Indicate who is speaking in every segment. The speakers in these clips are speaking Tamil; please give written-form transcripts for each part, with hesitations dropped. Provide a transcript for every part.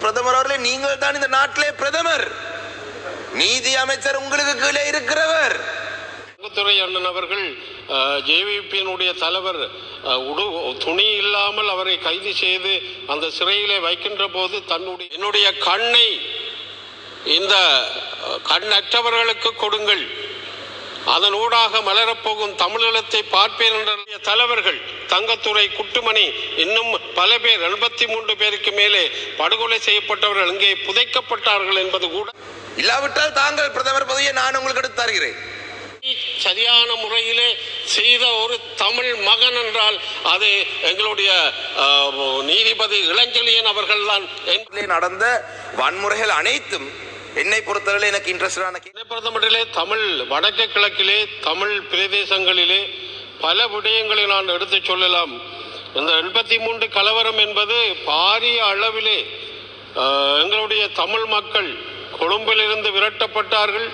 Speaker 1: பிரதமர் அவர்களே, நீங்கள் தான் இந்த நாட்டிலே பிரதமர், நீதி அமைச்சர் உங்களுக்கு கீழே இருக்கிறவர்.
Speaker 2: துறை அண்ணன் அவர்கள் ஜேவிபியினுடைய தலைவர் துணி இல்லாமல் அவரை கைது செய்து அந்த சிறையிலே வைக்கின்ற போது என்னுடைய கண்ணை இந்த கண்ணற்றவர்களுக்கு கொடுங்கள், அதனூடாக மலரப்போகும் தமிழீழத்தை பார்ப்பேன் என்ற தலைவர்கள் தங்கத்துறை, குட்டுமணி, இன்னும் பல பேர் 83 பேருக்கு மேலே படுகொலை செய்யப்பட்டவர்கள் இங்கே புதைக்கப்பட்டார்கள் என்பது கூட
Speaker 1: இல்லாவிட்டால் தாங்கள் பிரதமர் பதவியை நான் உங்களுக்கு எடுத்து தருகிறேன்.
Speaker 2: சரியான முறையிலே செய்த ஒரு தமிழ் மகன் என்றால் அது எங்களுடைய நீதிபதி இளஞ்செழியன் அவர்கள் தான்.
Speaker 1: நடந்த வன்முறைகள் அனைத்தும் என்னை பொறுத்தவரை எனக்கு இன்ட்ரெஸ்டான
Speaker 2: பிரதமரிலே தமிழ் வடக்கு கிழக்கிலே தமிழ் பிரதேசங்களிலே பல விடயங்களை நான் எடுத்து சொல்லலாம். இந்த 83 கலவரம் என்பது பாரிய அளவிலே எங்களுடைய தமிழ் மக்கள் கொழும்பிலிருந்து விரட்டப்பட்டார்கள்,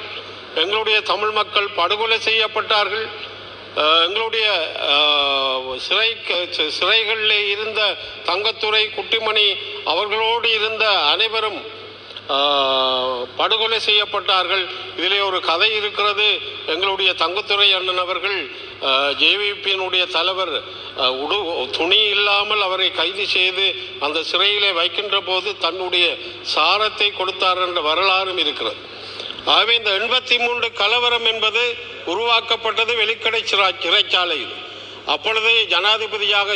Speaker 2: எங்களுடைய தமிழ் மக்கள் படுகொலை செய்யப்பட்டார்கள், எங்களுடைய சிறைகளில் இருந்த தங்கத்துறை, குட்டிமணி அவர்களோடு இருந்த அனைவரும் படுகொலை செய்யப்பட்டார்கள். இதிலே ஒரு கதை இருக்கிறது. எங்களுடைய தங்கத்துறை அண்ணன் அவர்கள் ஜேவிபியினுடைய தலைவர் துணி இல்லாமல் அவரை கைது செய்து அந்த சிறையிலே வைக்கின்ற போது தன்னுடைய சாரத்தை கொடுத்தார் என்ற வரலாறும் இருக்கிறது. ஆகவே இந்த 83 கலவரம் என்பது உருவாக்கப்பட்டது வெளிக்கடை சிறைச்சாலையில். அப்பொழுது ஜனாதிபதியாக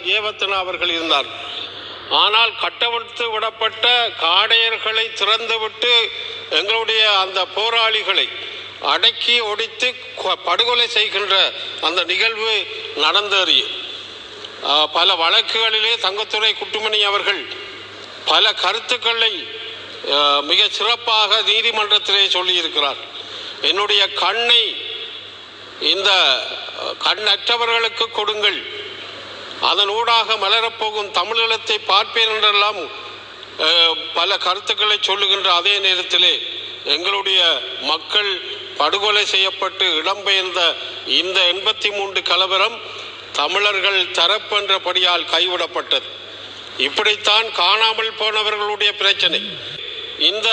Speaker 2: ஜெயவர்தனா அவர்கள் இருந்தார். ஆனால் கட்டவிழ்த்து விடப்பட்ட காடையர்களை திறந்துவிட்டு எங்களுடைய அந்த போராளிகளை அடக்கி ஒடித்து படுகொலை செய்கின்ற அந்த நிகழ்வு நடந்தேறிய பல வழக்குகளிலே தங்கத்துறை, குட்டுமணி அவர்கள் பல கருத்துக்களை மிக சிறப்பாக நீதிமன்றத்திலே சொல்லியிருக்கிறார். என்னுடைய கண்ணை இந்த கண்ணற்றவர்களுக்கு கொடுங்கள், அதனூடாக மலரப்போகும் தமிழீழத்தை பார்ப்பேன் என்றெல்லாம் பல கருத்துக்களை சொல்லுகின்ற அதே நேரத்திலே எங்களுடைய மக்கள் படுகொலை செய்யப்பட்டு இடம்பெயர்ந்த இந்த 83 கலவரம் தமிழர்கள் தரப்பென்றபடியால் கைவிடப்பட்டது. இப்படித்தான் காணாமல் போனவர்களுடைய பிரச்சனை. இந்த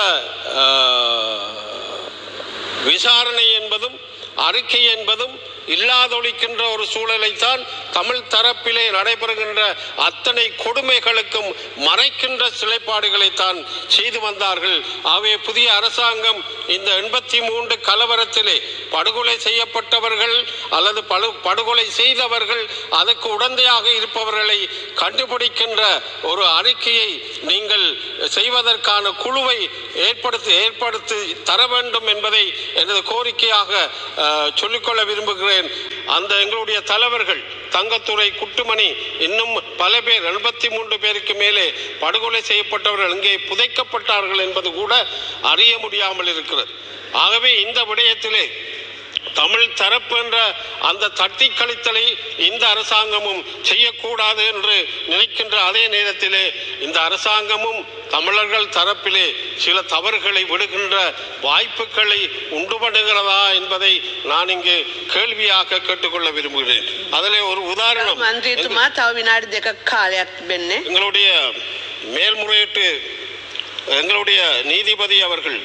Speaker 2: விசாரணை என்பதும் அறிக்கை என்பதும் இல்லாதொழிக்கின்ற ஒரு சூழலைத்தான் தமிழ் தரப்பிலே நடைபெறுகின்ற அத்தனை கொடுமைகளுக்கும் மறைக்கின்ற சிலைப்பாடுகளைத்தான் செய்து வந்தார்கள். ஆகவே புதிய அரசாங்கம் இந்த 83 கலவரத்திலே படுகொலை செய்யப்பட்டவர்கள் அல்லது படுகொலை செய்தவர்கள் அதற்கு உடந்தையாக இருப்பவர்களை கண்டுபிடிக்கின்ற ஒரு அறிக்கையை நீங்கள் செய்வதற்கான குழுவை ஏற்படுத்தி தர வேண்டும் என்பதை எனது கோரிக்கையாக சொல்லிக்கொள்ள விரும்புகிறேன். அந்த எங்களுடைய தலைவர்கள் தங்கத்துறை, குட்டுமணி, இன்னும் பல பேர் 83 பேருக்கு மேலே படுகொலை செய்யப்பட்டவர்கள் இங்கே புதைக்கப்பட்டார்கள் என்பது கூட அறிய முடியாமல் இருக்கிறது. ஆகவே இந்த விடயத்திலே தமிழ் தரப்பு என்ற அந்த தட்டி கழித்தலை இந்த அரசாங்கமும் செய்யக்கூடாது என்று நினைக்கின்ற அதே நேரத்திலே இந்த அரசாங்கமும் தமிழர்கள் தரப்பிலே சில தவறுகளை விடுகின்ற வாய்ப்புகளை உண்டு பண்ணுகிறதா என்பதை நான் இங்கு கேள்வியாக கேட்டுக்கொள்ள விரும்புகிறேன். அதிலே ஒரு உதாரணம், எங்களுடைய மேல்முறையீட்டு எங்களுடைய நீதிபதி அவர்கள்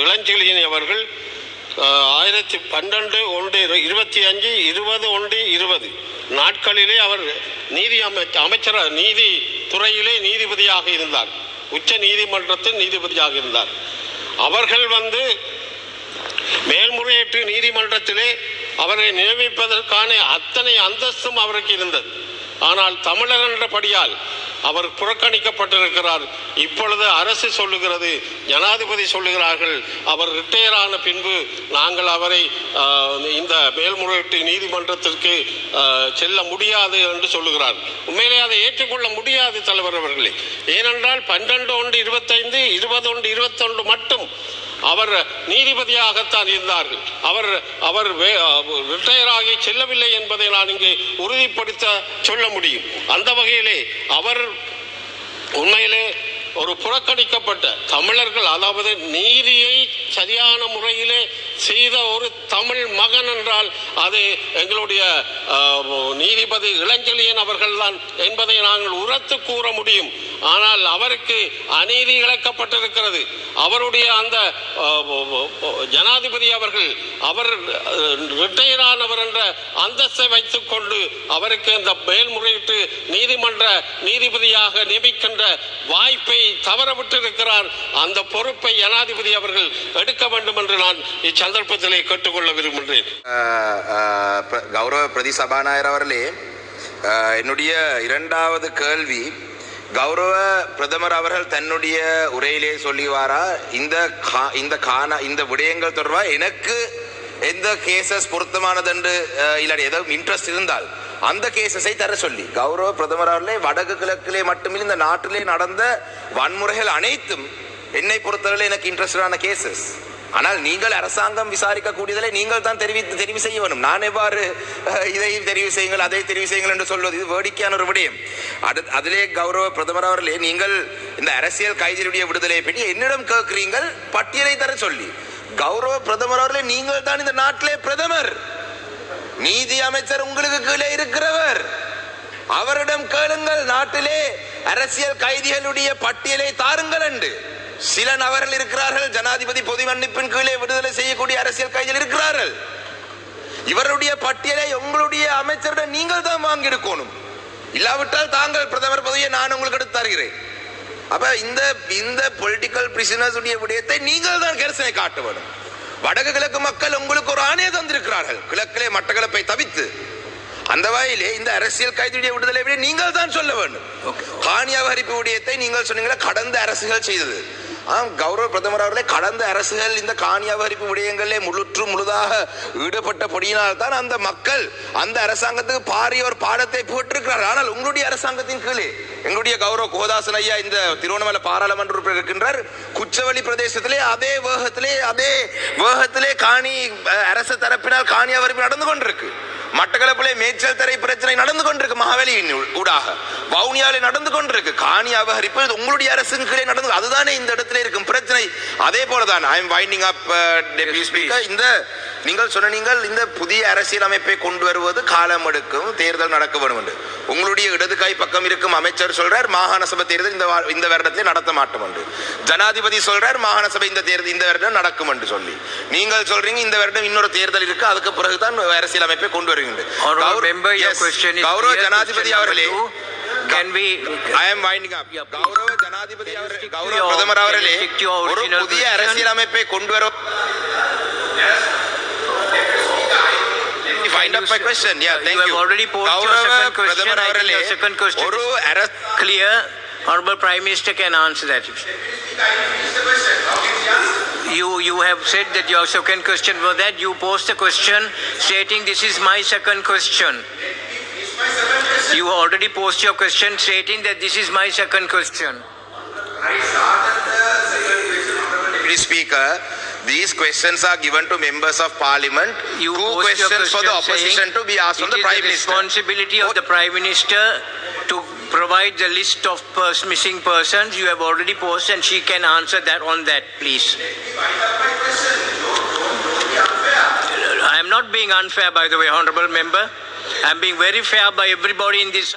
Speaker 2: இளஞ்செழியன் அவர்கள் 12/1/25 நாட்களிலே அவர் அமைச்சர் நீதி துறையிலே நீதிபதியாக இருந்தார், உச்ச நீதிமன்றத்தின் நீதிபதியாக இருந்தார். அவர்கள் மேல்முறையீட்டு நீதிமன்றத்திலே அவரை நியமிப்பதற்கான அத்தனை அந்தஸ்தும் அவருக்கு இருந்தது. ஆனால் தமிழர் என்றபடியால் அவர் புறக்கணிக்கப்பட்டிருக்கிறார். இப்பொழுது அரசு சொல்லுகிறது, ஜனாதிபதி சொல்லுகிறார்கள், அவர் ரிட்டையர் ஆன பின்பு நாங்கள் அவரை இந்த மேல்முறையீட்டு நீதிமன்றத்திற்கு செல்ல முடியாது என்று சொல்லுகிறார். உண்மையிலே அதை ஏற்றுக்கொள்ள முடியாது தலைவர் அவர்களே. ஏனென்றால் 12/1/25, 20/1/21 மட்டும் அவர் நீதிபதியாகத்தான் இருந்தார்கள். அவர் ரிட்டையர் ஆகி செல்லவில்லை என்பதை நான் இங்கே உறுதிப்படுத்த சொல்ல முடியும். அந்த வகையிலே அவர் உண்மையிலே ஒரு புறக்கணிக்கப்பட்ட தமிழர்கள், அதாவது நீதியை சரியான முறையிலே செய்த ஒரு தமிழ் மகன் என்றால் அது எங்களுடைய நீதிபதி இளஞ்செழியன் அவர்கள்தான் என்பதை நாங்கள் உரத்து கூற முடியும். ஆனால் அவருக்கு அநீதி இழைக்கப்பட்டிருக்கிறது. அவருடைய அந்த ஜனாதிபதி அவர்கள் அவர் ரிட்டையர் ஆனவர் என்ற அந்தஸ்தை வைத்துக் கொண்டு அவருக்கு அந்த மேல்முறையீட்டு நீதிமன்ற நீதிபதியாக நியமிக்கின்ற வாய்ப்பை தவறவிட்டிருக்கிறார். அந்த பொறுப்பை ஜனாதிபதி அவர்கள் எடுக்க வேண்டும் என்று நான் இச்சந்தர்ப்பத்திலே கேட்டுக்கொள்ள விரும்புகின்றேன்.
Speaker 1: கௌரவ பிரதி சபாநாயகர் அவர்களே, என்னுடைய இரண்டாவது கேள்வி, கௌரவ பிரதமர் அவர்கள் தன்னுடைய உரையிலே சொல்லிவாரா இந்த விடயங்கள் தொடர்பாக எனக்கு எந்த கேசஸ் பொருத்தமானது என்று இல்லாட்டி ஏதாவது இன்ட்ரெஸ்ட் இருந்தால் அந்த கேசஸை தர சொல்லி, கௌரவ பிரதமர் அவர்களே வடக்கு கிழக்கிலே மட்டுமில்லை இந்த நாட்டிலே நடந்த வன்முறைகள் அனைத்தும் என்னை பொறுத்தவரை எனக்கு இன்ட்ரெஸ்டான கேசஸ். ஆனால் நீங்கள் அரசாங்கம் விசாரிக்க கூடியதை நீங்கள் தான் தெரிவு செய்ய வேண்டும். நான் எவ்வாறு இதை தெரிவு செய்யுங்கள் அதை தெரிவு செய்யுங்கள் என்று சொல்வது இது வேடிக்கையான ஒரு விடயம். அதிலே கௌரவ பிரதமர் அவர்களே, நீங்கள் இந்த அரசியல் கைதிகளுடைய விடுதலையை பற்றி என்னிடம் கேட்கிறீர்கள் பட்டியலை தர சொல்லி. கௌரவ பிரதமர் அவர்களே, நீங்கள் தான் இந்த நாட்டிலே பிரதமர், நீதி அமைச்சர் உங்களுக்கு கீழே இருக்கிறவர், அவரிடம் கேளுங்கள் நாட்டிலே அரசியல் கைதிகளுடைய பட்டியலை தாருங்கள் என்று. சில நபர்கள் இருக்கிறார்கள் ஜனாதிபதி பொது மன்னிப்பின் கீழே விடுதலை செய்யக்கூடிய அரசியல் கைதிகள் இருக்கிறார்கள். இவருடைய பட்டியலை உங்களுடைய அமைச்சரிடம் நீங்கள் தான் வாங்கி எடுக்கணும். இல்லாவிட்டால் தாங்கள் பிரதமர் பதவியை நான் உங்களுக்கு எடுத்து தருகிறேன். அப்ப இந்த பொலிட்டிக்கல் பிரிசனர்ஸ் உடைய விடயத்தை நீங்கள் தான் கரிசனை காட்ட வேண்டும். வடக்கு கிழக்கு மக்கள் உங்களுக்கு ஒரு ஆணையை தந்திருக்கிறார்கள், கிழக்கிலே மட்டக்களப்பை தவித்து. அந்த வகையிலே இந்த அரசியல் கைதியுடைய விடுதலை நீங்கள் தான் சொல்ல வேண்டும். காணி அபகரிப்பு விடயத்தை நீங்கள் சொன்னீங்களா கடந்த அரசுகள் செய்தது. கௌரவ பிரதமர் அவர்களே, கடந்த அரசுகள் இந்த காணி அபகரிப்பு விடயங்களிலே முழுதாக ஈடுபட்டபடியினால் தான் அந்த மக்கள் அந்த அரசாங்கத்துக்கு பாரிய ஒரு பாடத்தை போட்டிருக்கிறார்கள். ஆனால் உங்களுடைய அரசாங்கத்தின் கீழே எங்களுடைய கௌரவ கோதாசன் ஐயா இந்த திருவண்ணாமலை பாராளுமன்ற உறுப்பினர் இருக்கின்றார். குச்சவெளி பிரதேசத்திலே அதே வேகத்திலே காணி அரசு தரப்பினால் காணி அபகரிப்பு நடந்து கொண்டிருக்கு. மட்டக்களப்பிலே மேய்ச்சல் தரை பிரச்சனை நடந்து கொண்டிருக்கு, மகாவலியின் ஊடாக வவுனியாவிலே நடந்து கொண்டிருக்கு. காணி அபகரிப்பு உங்களுடைய அரசின் கீழே நடந்து, அதுதானே இந்த இடத்துல இருக்கும் பிரச்சனை. அதே போலதான் I am winding up deputy speaker, இந்த நீங்கள் சொன்னீங்கள் இந்த புதிய அரசியல் அமைப்பை கொண்டு வருவது காலம் எடுக்கும், தேர்தல் நடக்க வேண்டும் என்று. உங்களுடைய இடது கை பக்கம் இருக்கும் அமைச்சர் சொல்றார் மாகாண சபை தேர்தல் இந்த வருடத்திலே நடத்த மாட்டோம் என்று. ஜனாதிபதி சொல்றார் மாகாண சபை இந்த வருடம் நடக்கும் என்று சொல்லி, நீங்கள் சொல்றீங்க இந்த வருடம் இன்னொரு தேர்தல் இருக்கு, அதுக்கு பிறகுதான் அரசியல் அமைப்பை கொண்டு வருகின்ற. கௌரவ ஜனாதிபதி அவர்களே, I am winding up. கௌரவ ஜனாதிபதி அவர்களே, கௌரவ பிரதமர் அவர்களே, ஒரு புதிய அரசியல் அமைப்பை கொண்டு வர Wind up my question. Yeah, thank you.
Speaker 3: You have already posed your second question. I think your second question is clear. Honorable Prime Minister can answer that. You have said that your second question was that you posed a question stating this is my second question. You already posed your question stating that this is my second question.
Speaker 1: Deputy Speaker, these questions are given to members of parliament.
Speaker 3: You
Speaker 1: two questions for the opposition to be asked from the Prime Minister.
Speaker 3: It is the responsibility of the Prime Minister to provide the list of missing persons. You have already posted and she can answer that on that, please. I am not being unfair, by the way, Honorable Member. I am being very fair by everybody in this